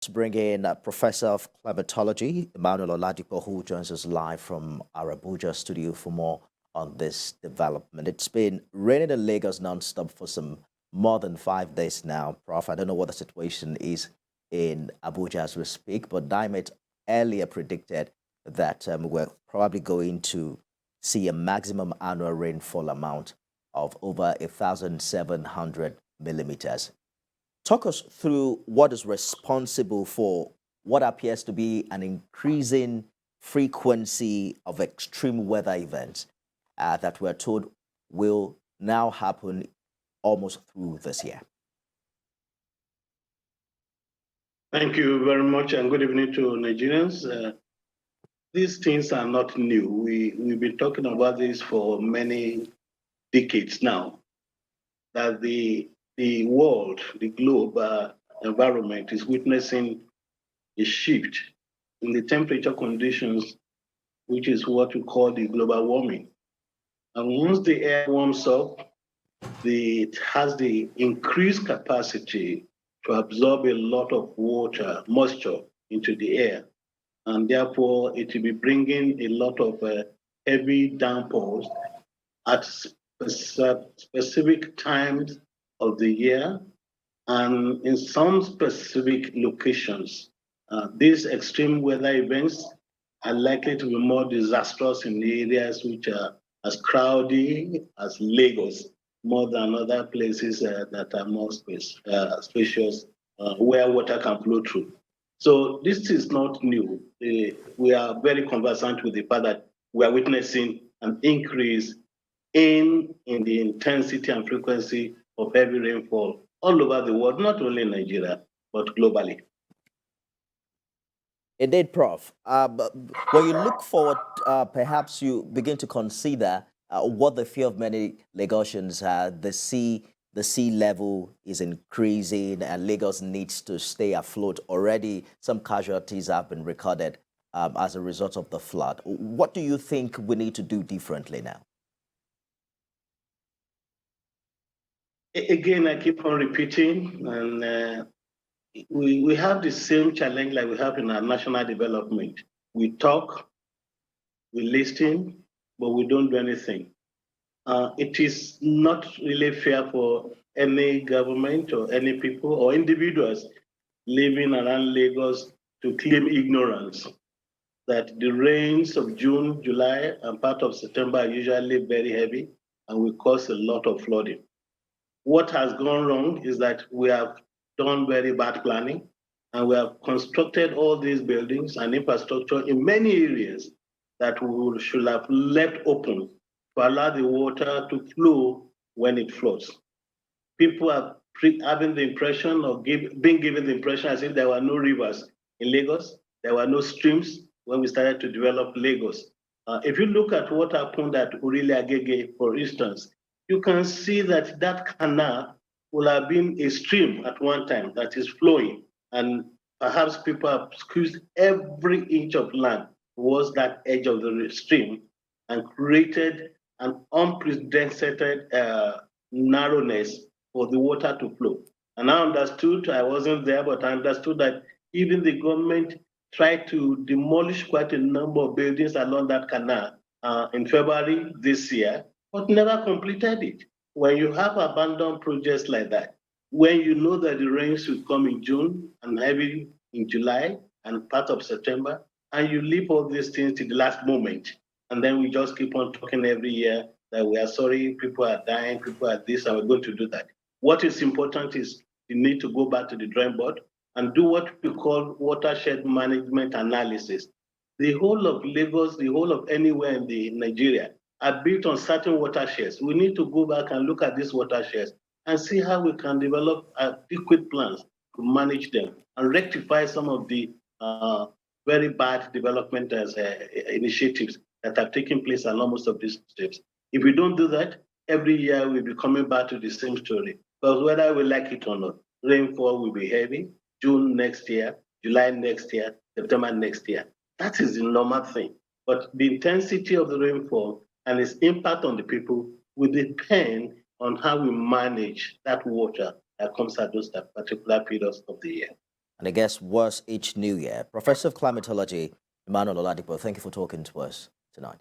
Let's bring in Professor of Climatology, Emmanuel Oladipo, who joins us live from our Abuja studio for more on this development. It's been raining in Lagos nonstop for some more than 5 days now, Prof. I don't know what the situation is in Abuja as we speak, but Dimet earlier predicted that we're probably going to see a maximum annual rainfall amount of over 1,700 millimeters. Talk us through what is responsible for what appears to be an increasing frequency of extreme weather events that we're told will now happen almost through this year. Thank you very much, and good evening to Nigerians. These things are not new. We've been talking about this for many decades now, that the world, the globe environment is witnessing a shift in the temperature conditions, which is what we call the global warming. And once the air warms up, it has the increased capacity to absorb a lot of water, moisture into the air. And therefore, it will be bringing a lot of heavy downpours at specific times of the year and in some specific locations. These extreme weather events are likely to be more disastrous in the areas which are as crowded as Lagos, more than other places that are more spacious, where water can flow through. So this is not new. We are very conversant with the fact that we are witnessing an increase in the intensity and frequency of heavy rainfall all over the world, not only in Nigeria, but globally. Indeed, Prof. But when you look forward, perhaps you begin to consider what the fear of many Lagosians are. The sea level is increasing, and Lagos needs to stay afloat. Already, some casualties have been recorded as a result of the flood. What do you think we need to do differently now? Again, I keep on repeating, and we have the same challenge like we have in our national development. We talk, we listen, but we don't do anything. It is not really fair for any government or any people or individuals living around Lagos to claim ignorance that the rains of June, July, and part of September are usually very heavy and will cause a lot of flooding. What has gone wrong is that we have done very bad planning, and we have constructed all these buildings and infrastructure in many areas that we should have left open to allow the water to flow when it floods. People are having the impression of being given the impression as if there were no rivers in Lagos, there were no streams when we started to develop Lagos. If you look at what happened at Urile Agege, for instance, you can see that that canal will have been a stream at one time that is flowing, and perhaps people have squeezed every inch of land towards that edge of the stream and created an unprecedented narrowness for the water to flow. And I understood, I wasn't there, but I understood that even the government tried to demolish quite a number of buildings along that canal in February this year, but never completed it. When you have abandoned projects like that, when you know that the rains will come in June and heavy in July and part of September, and you leave all these things to the last moment, and then we just keep on talking every year that we are sorry, people are dying, people are this, and we're going to do that. What is important is you need to go back to the drawing board and do what we call watershed management analysis. The whole of Lagos, the whole of anywhere in the Nigeria are built on certain watersheds. We need to go back and look at these watersheds and see how we can develop adequate plans to manage them and rectify some of the very bad development initiatives that have taken place along most of these steps. If we don't do that, every year we'll be coming back to the same story. Because whether we like it or not, rainfall will be heavy, June next year, July next year, September next year. That is the normal thing. But the intensity of the rainfall and its impact on the people will depend on how we manage that water that comes at those particular periods of the year. and it gets worse each new year. Professor of Climatology, Emmanuel Oladipo, thank you for talking to us tonight.